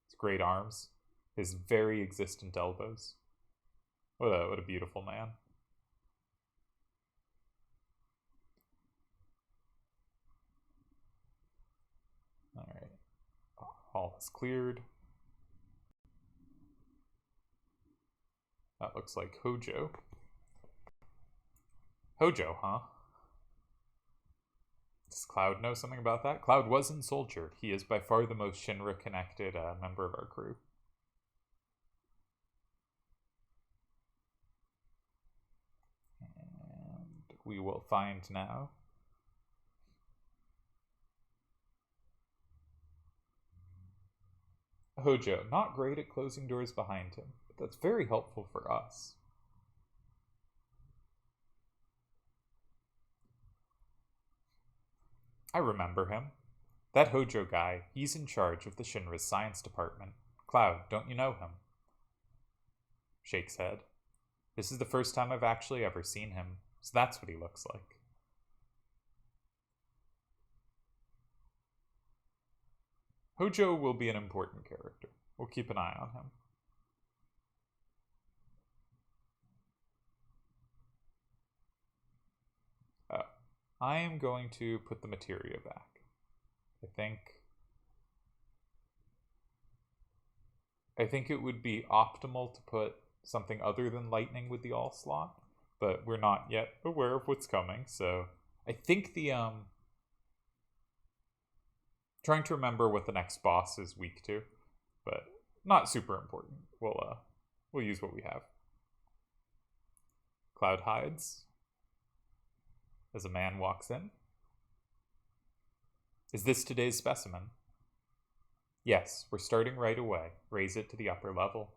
His great arms. His very existent elbows. What a beautiful man. Alright. Hall is cleared. That looks like Hojo. Hojo, huh? Does Cloud know something about that? Cloud was in Soldier. He is by far the most Shinra-connected member of our crew. And we will find now. Hojo, not great at closing doors behind him, but that's very helpful for us. I remember him. That Hojo guy, he's in charge of the Shinra's science department. Cloud, don't you know him? Shakes head. This is the first time I've actually ever seen him, so that's what he looks like. Hojo will be an important character. We'll keep an eye on him. Oh, I am going to put the materia back. I think it would be optimal to put something other than lightning with the all slot, but we're not yet aware of what's coming, so I think the trying to remember what the next boss is weak to, but not super important. We'll use what we have. Cloud hides as a man walks in. Is this today's specimen? Yes, we're starting right away. Raise it to the upper level.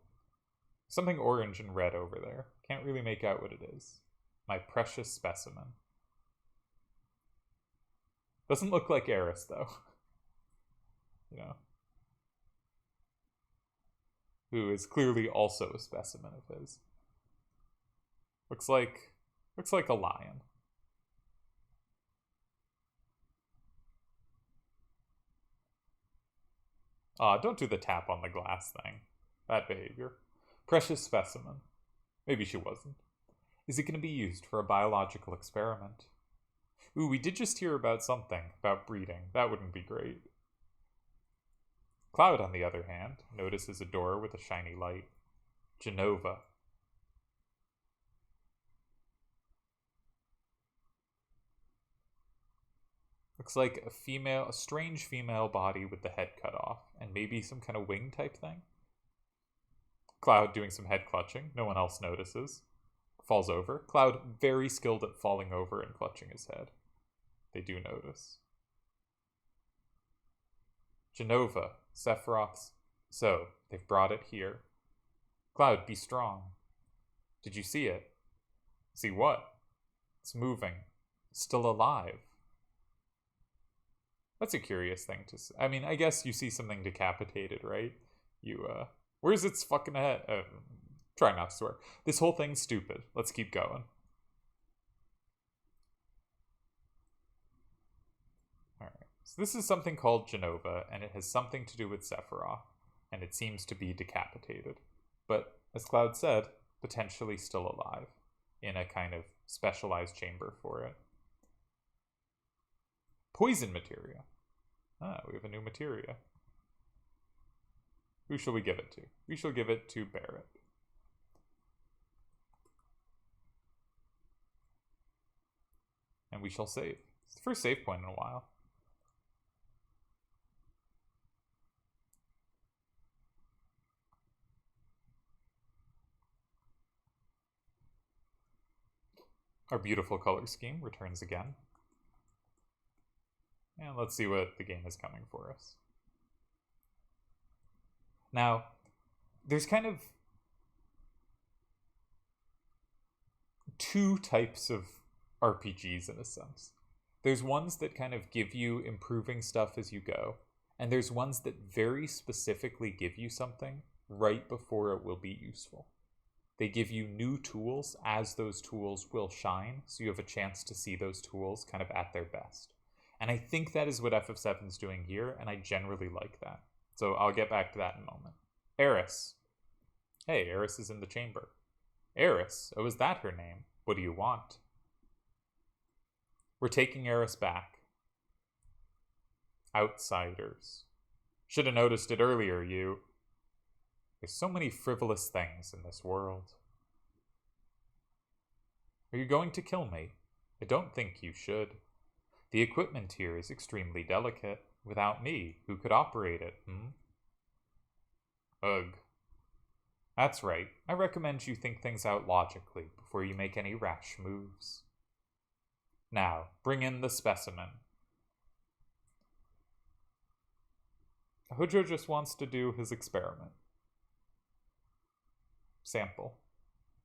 Something orange and red over there. Can't really make out what it is. My precious specimen. Doesn't look like Aeris, though. You know. Who is clearly also a specimen of his. Looks like a lion. Aw, don't do the tap on the glass thing. Bad behavior. Precious specimen. Maybe she wasn't. Is it going to be used for a biological experiment? Ooh, we did just hear about something, about breeding. That wouldn't be great. Cloud, on the other hand, notices a door with a shiny light. Jenova. Looks like a strange female body with the head cut off, and maybe some kind of wing type thing. Cloud doing some head clutching, no one else notices. Falls over. Cloud very skilled at falling over and clutching his head. They do notice. Jenova, Sephiroth's. So, they've brought it here. Cloud, be strong. Did you see it? See what? It's moving. Still alive. That's a curious thing to say. I mean, I guess you see something decapitated, right? Where's its fucking head? Try not to swear. This whole thing's stupid. Let's keep going. Alright. So this is something called Jenova, and it has something to do with Sephiroth, and it seems to be decapitated. But, as Cloud said, potentially still alive, in a kind of specialized chamber for it. Poison materia. Ah, we have a new materia. Who shall we give it to? We shall give it to Barrett. And we shall save. It's the first save point in a while. Our beautiful color scheme returns again. And let's see what the game is coming for us. Now, there's kind of two types of RPGs in a sense. There's ones that kind of give you improving stuff as you go, and there's ones that very specifically give you something right before it will be useful. They give you new tools as those tools will shine, so you have a chance to see those tools kind of at their best. And I think that is what FF7's doing here, and I generally like that. So I'll get back to that in a moment. Aeris. Hey, Aeris is in the chamber. Aeris? Oh, is that her name? What do you want? We're taking Aeris back. Outsiders. Should have noticed it earlier, you. There's so many frivolous things in this world. Are you going to kill me? I don't think you should. The equipment here is extremely delicate. Without me, who could operate it, Ugh. That's right. I recommend you think things out logically before you make any rash moves. Now, bring in the specimen. Hojo just wants to do his experiment. Sample.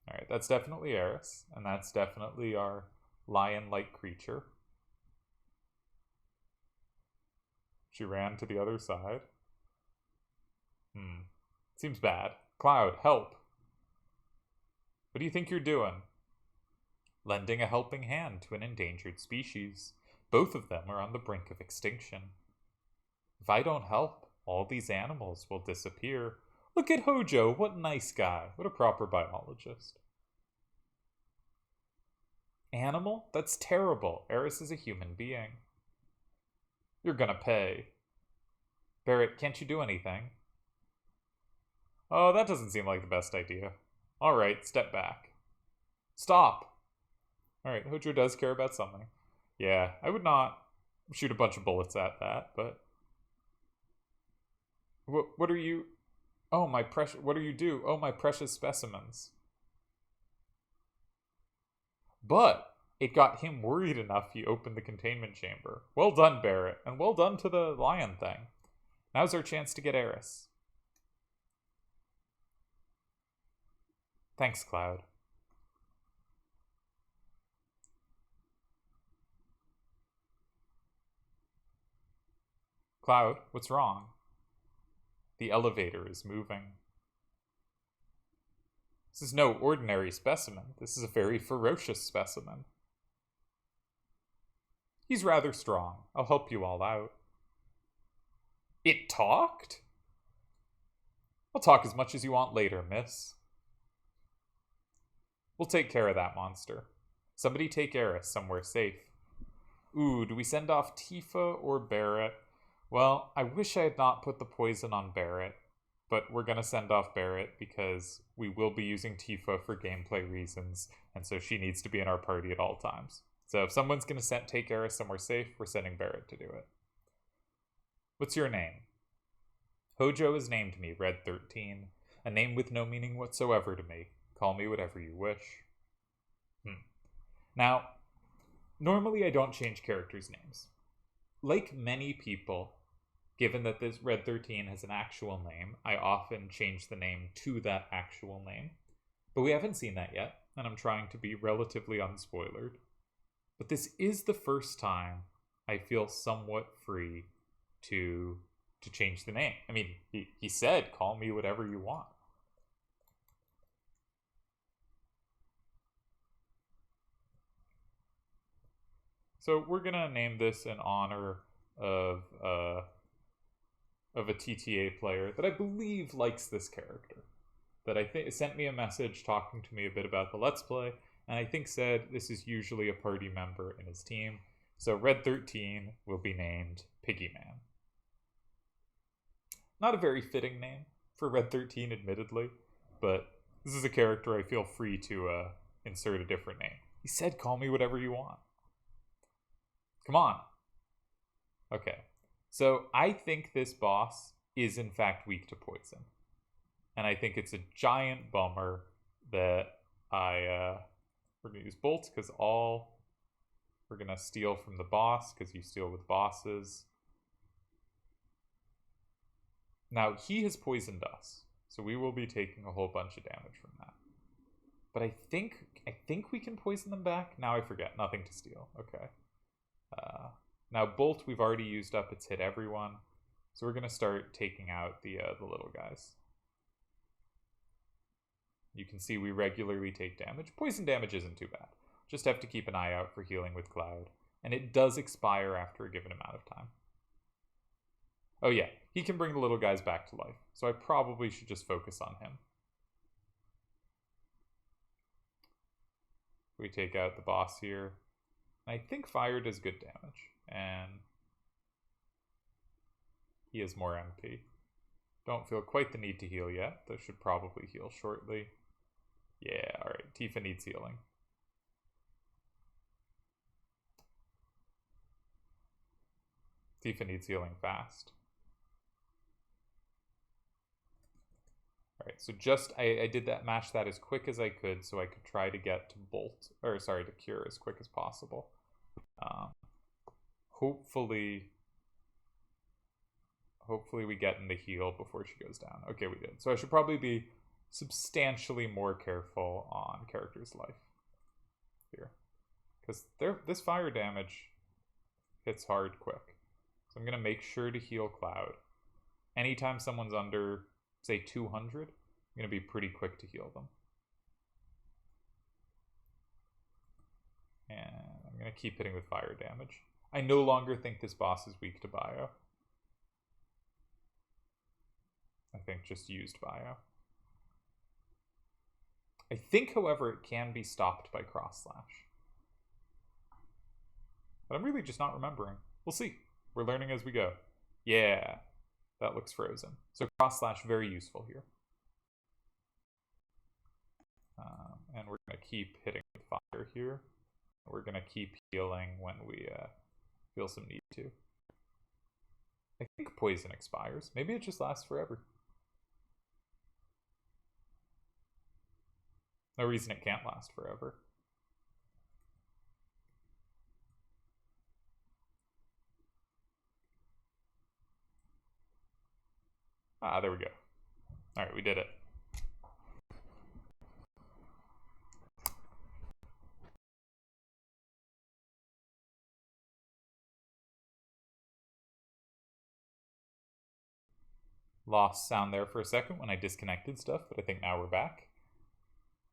Alright, that's definitely Aeris, and that's definitely our lion-like creature. She ran to the other side. Seems bad. Cloud, help! What do you think you're doing? Lending a helping hand to an endangered species. Both of them are on the brink of extinction. If I don't help, all these animals will disappear. Look at Hojo, what a nice guy. What a proper biologist. Animal? That's terrible. Aeris is a human being. You're gonna pay. Barrett, can't you do anything? Oh, that doesn't seem like the best idea. Alright, step back. Stop! Alright, Hojo does care about something. Yeah, I would not shoot a bunch of bullets at that, but... What are you... Oh, my precious... What do you do? Oh, my precious specimens. But it got him worried enough he opened the containment chamber. Well done, Barrett, and well done to the lion thing. Now's our chance to get Aeris. Thanks, Cloud. Cloud, what's wrong? The elevator is moving. This is no ordinary specimen. This is a very ferocious specimen. He's rather strong. I'll help you all out. It talked? I'll talk as much as you want later, miss. We'll take care of that monster. Somebody take Aeris somewhere safe. Ooh, do we send off Tifa or Barrett? Well, I wish I had not put the poison on Barrett, but we're going to send off Barrett because we will be using Tifa for gameplay reasons, and so she needs to be in our party at all times. So if someone's going to take Aeris somewhere safe, we're sending Barrett to do it. What's your name? Hojo has named me Red 13, a name with no meaning whatsoever to me. Call me whatever you wish. Now, normally I don't change characters' names. Like many people, given that this Red 13 has an actual name, I often change the name to that actual name. But we haven't seen that yet, and I'm trying to be relatively unspoilered. But this is the first time I feel somewhat free to change the name. I mean, he said, call me whatever you want. So we're gonna name this in honor of a TTA player that I believe likes this character. That I think sent me a message talking to me a bit about the Let's Play, and I think said this is usually a party member in his team. So Red 13 will be named Piggy Man. Not a very fitting name for Red 13, admittedly, but this is a character I feel free to insert a different name. He said, call me whatever you want. Come on. Okay. So I think this boss is in fact weak to poison. And I think it's a giant bummer that we're going to use bolts because we're going to steal from the boss because you steal with bosses. Now, he has poisoned us, so we will be taking a whole bunch of damage from that. But I think we can poison them back. Now I forget. Nothing to steal. Okay. Now Bolt, we've already used up. It's hit everyone. So we're going to start taking out the little guys. You can see we regularly take damage. Poison damage isn't too bad. Just have to keep an eye out for healing with Cloud. And it does expire after a given amount of time. Oh yeah, he can bring the little guys back to life. So I probably should just focus on him. We take out the boss here. I think fire does good damage, and he has more MP. Don't feel quite the need to heal yet. Those should probably heal shortly. Yeah, alright. Tifa needs healing. Tifa needs healing fast. Alright, so just, I did that, match that as quick as I could so I could try to get to to cure as quick as possible. Hopefully we get in the heal before she goes down. Okay, we did. So I should probably be substantially more careful on character's life here. Because this fire damage hits hard quick. So I'm going to make sure to heal Cloud. Anytime someone's under, say, 200, I'm going to be pretty quick to heal them. And I'm going to keep hitting with fire damage. I no longer think this boss is weak to bio. I think just used bio. I think, however, it can be stopped by cross slash. But I'm really just not remembering. We'll see. We're learning as we go. Yeah, that looks frozen. So cross slash, very useful here. and we're going to keep hitting with fire here. We're going to keep healing when we feel some need to. I think poison expires. Maybe it just lasts forever. No reason it can't last forever. Ah, there we go. Alright, we did it. Lost sound there for a second when I disconnected stuff, but I think now we're back.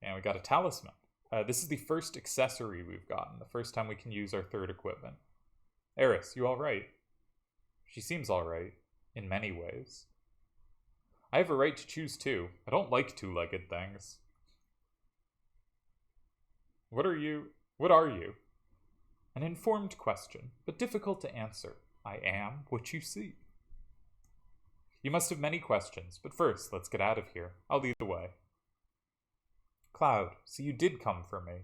And we got a talisman. This is the first accessory we've gotten, the first time we can use our third equipment. Aeris, you alright? She seems alright, in many ways. I have a right to choose too. I don't like two-legged things. What are you? What are you? An informed question, but difficult to answer. I am what you see. You must have many questions, but first, let's get out of here. I'll lead the way. Cloud, so you did come for me.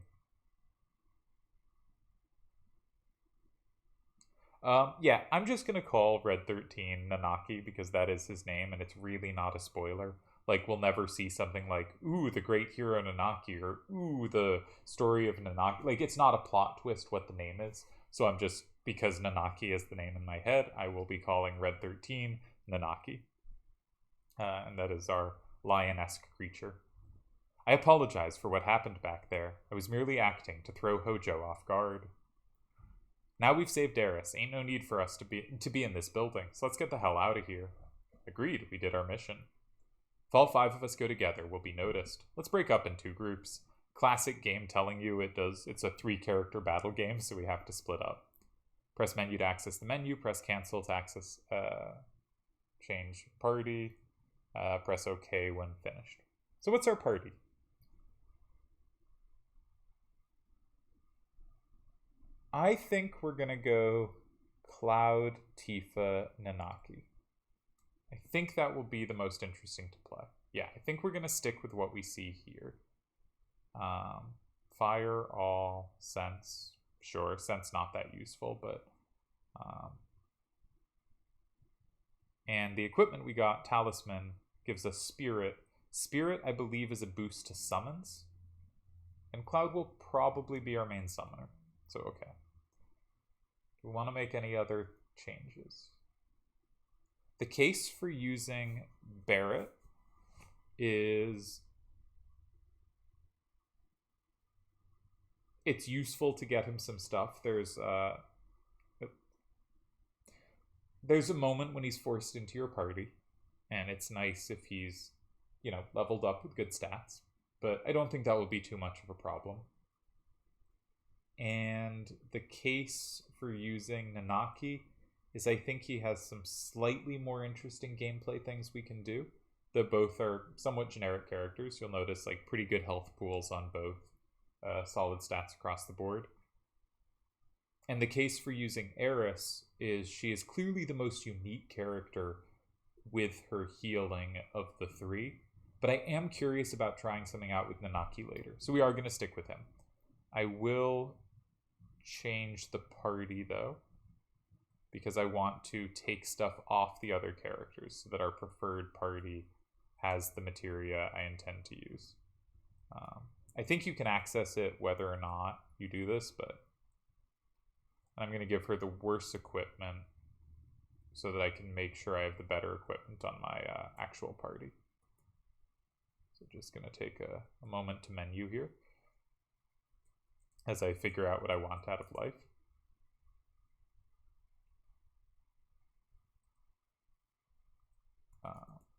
Yeah, I'm just gonna call Red 13 Nanaki because that is his name and it's really not a spoiler. Like, we'll never see something like, ooh, the great hero Nanaki, or ooh, the story of Nanaki. Like, it's not a plot twist what the name is. So I'm just, because Nanaki is the name in my head, I will be calling Red 13 Nanaki. And that is our lion-esque creature. I apologize for what happened back there. I was merely acting to throw Hojo off guard. Now we've saved Aeris, ain't no need for us to be in this building, so let's get the hell out of here. Agreed, we did our mission. If all 5 of us go together, we'll be noticed. Let's break up in 2 groups. Classic game telling you it's a 3-character battle game, so we have to split up. Press menu to access the menu, press cancel to access, change party, press OK when finished. So what's our party? I think we're gonna go Cloud, Tifa, Nanaki. I think that will be the most interesting to play. Yeah, I think we're gonna stick with what we see here. Fire, all, sense. Sure, sense not that useful, but and the equipment we got, talisman, gives us spirit. Spirit, I believe, is a boost to summons. And Cloud will probably be our main summoner. So, okay. Do we want to make any other changes? The case for using Barret is it's useful to get him some stuff. There's a moment when he's forced into your party, and it's nice if he's, leveled up with good stats. But I don't think that will be too much of a problem. And the case for using Nanaki is I think he has some slightly more interesting gameplay things we can do. That both are somewhat generic characters. You'll notice like pretty good health pools on both, solid stats across the board. And the case for using Aeris is she is clearly the most unique character with her healing of the 3. But I am curious about trying something out with Nanaki later. So we are going to stick with him. I will change the party though, because I want to take stuff off the other characters so that our preferred party has the materia I intend to use. I think you can access it whether or not you do this, but I'm going to give her the worst equipment so that I can make sure I have the better equipment on my actual party. So just going to take a moment to menu here as I figure out what I want out of life.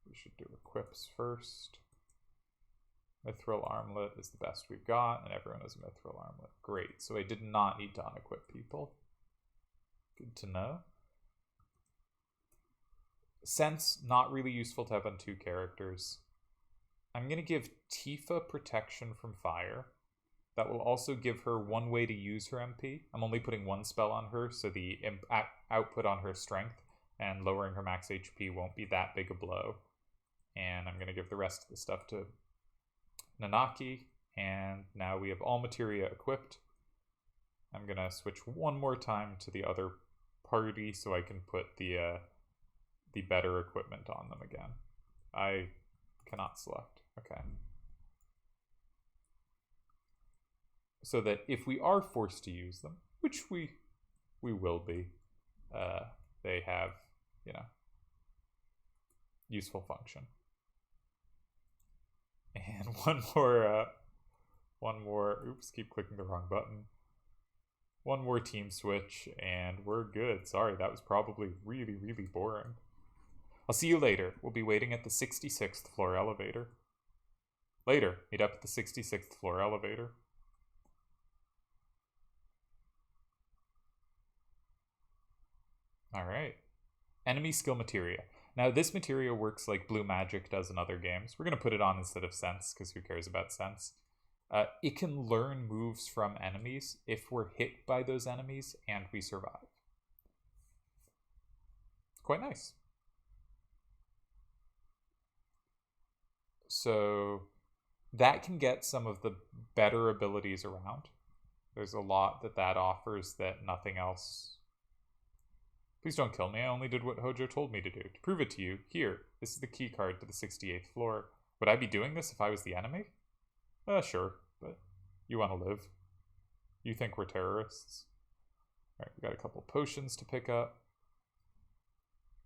We should do equips first. Mithril Armlet is the best we've got, and everyone has a Mithril Armlet. Great, so I did not need to unequip people. Good to know. Sense, not really useful to have on 2 characters. I'm going to give Tifa protection from fire. That will also give her 1 way to use her MP. I'm only putting 1 spell on her, so the output on her strength and lowering her max HP won't be that big a blow. And I'm going to give the rest of the stuff to Nanaki And now we have all materia equipped. I'm going to switch one more time to the other party so I can put the better equipment on them again. I cannot select. Okay. So that if we are forced to use them, which we will be, they have, useful function. And one more, oops, keep clicking the wrong button. One more team switch, and we're good. Sorry, that was probably really, really boring. I'll see you later. We'll be waiting at the 66th floor elevator. Later, meet up at the 66th floor elevator. Alright. Enemy skill materia. Now, this materia works like blue magic does in other games. We're going to put it on instead of sense, because who cares about sense? It can learn moves from enemies if we're hit by those enemies and we survive. Quite nice. So that can get some of the better abilities around. There's a lot that offers that nothing else. Please don't kill me. I only did what Hojo told me to do. To prove it to you, here, this is the key card to the 68th floor. Would I be doing this if I was the enemy? Sure, but you want to live. You think we're terrorists. Alright, we got a couple potions to pick up.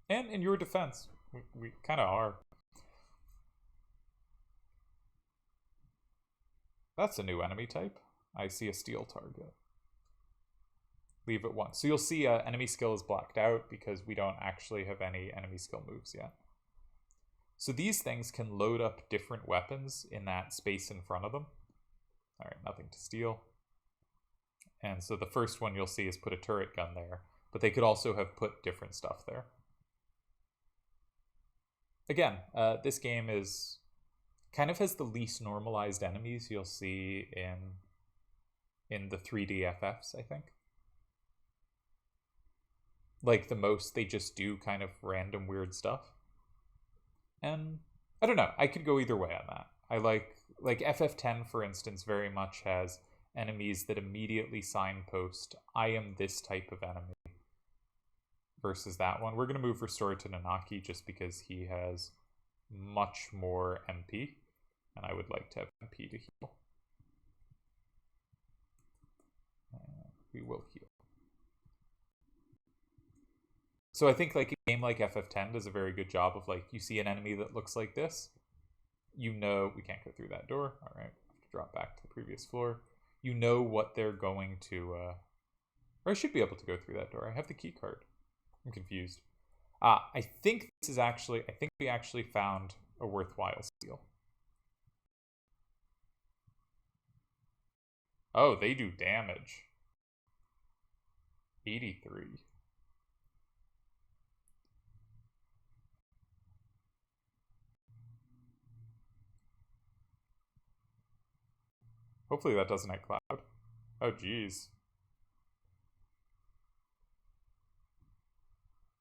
And in your defense, we kind of are. That's a new enemy type. I see a steel target. Leave it once. So you'll see enemy skill is blacked out because we don't actually have any enemy skill moves yet. So these things can load up different weapons in that space in front of them. Alright, nothing to steal. And so the first one you'll see is put a turret gun there, but they could also have put different stuff there. Again, this game is kind of has the least normalized enemies you'll see in the 3D FFs, I think. Like the most, they just do kind of random weird stuff. And I don't know, I could go either way on that. I like FF10, for instance, very much has enemies that immediately signpost, I am this type of enemy, versus that one. We're going to move Restore to Nanaki just because he has much more MP, and I would like to have MP to heal. We will heal. So I think like a game like FF10 does a very good job of like, you see an enemy that looks like this, you know, we can't go through that door. All right, have to drop back to the previous floor. You know what they're going to, or I should be able to go through that door. I have the key card. I'm confused. I think this is actually, I think we actually found a worthwhile steal. Oh, they do damage. 83. Hopefully that doesn't hit Cloud. Oh, geez.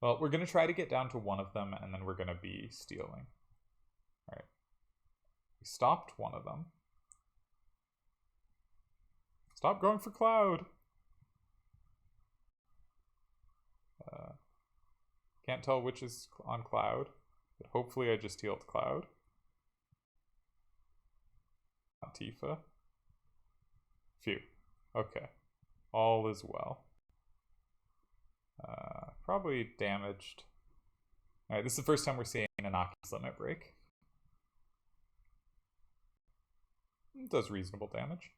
Well, we're going to try to get down to one of them, and then we're going to be stealing. Alright. We stopped one of them. Stop going for Cloud! Can't tell which is on Cloud, but hopefully I just healed Cloud. Not Tifa. Phew. Okay. All is well. Probably damaged. Alright, this is the first time we're seeing Nanaki's limit break. It does reasonable damage.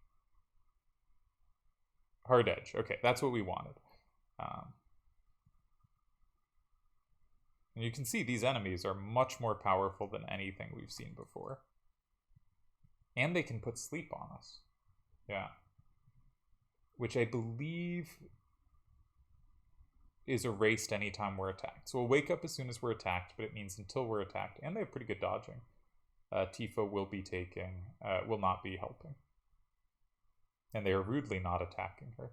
Hard edge. Okay, that's what we wanted. And you can see these enemies are much more powerful than anything we've seen before. And they can put sleep on us. Yeah. Which I believe is erased anytime we're attacked. So we'll wake up as soon as we're attacked, but it means until we're attacked. And they have pretty good dodging. Tifa will be taking, will not be helping. And they are rudely not attacking her.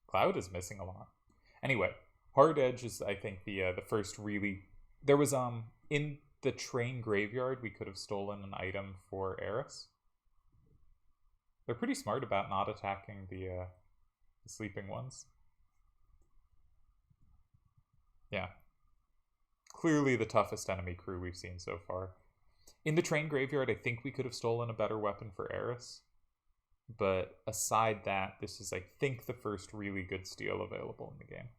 Cloud is missing a lot. Anyway, Hard Edge is, I think, the first really... There was, in the train graveyard, we could have stolen an item for Aeris. They're pretty smart about not attacking the sleeping ones. Yeah. Clearly the toughest enemy crew we've seen so far. In the train graveyard, I think we could have stolen a better weapon for Aeris. But aside that, this is, I think, the first really good steal available in the game.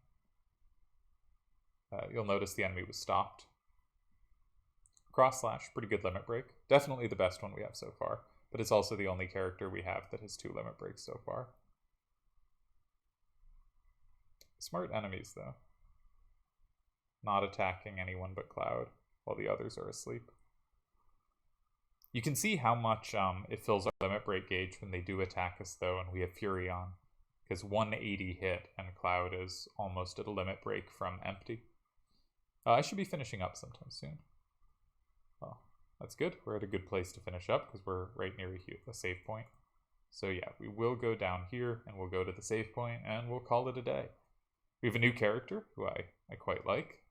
You'll notice the enemy was stopped. Cross Slash, pretty good limit break. Definitely the best one we have so far. But it's also the only character we have that has 2 limit breaks so far. Smart enemies, though. Not attacking anyone but Cloud, while the others are asleep. You can see how much it fills our limit break gauge when they do attack us, though, and we have Fury on. Because 180 hit, and Cloud is almost at a limit break from empty. I should be finishing up sometime soon. Well, that's good. We're at a good place to finish up, because we're right near a save point. So yeah, we will go down here, and we'll go to the save point, and we'll call it a day. We have a new character, who I quite like.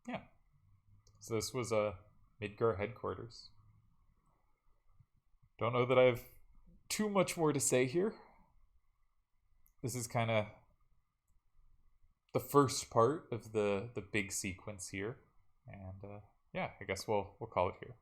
Yeah. So this was Midgar headquarters. Don't know that I have too much more to say here. This is kind of the first part of the big sequence here. And yeah, I guess we'll call it here.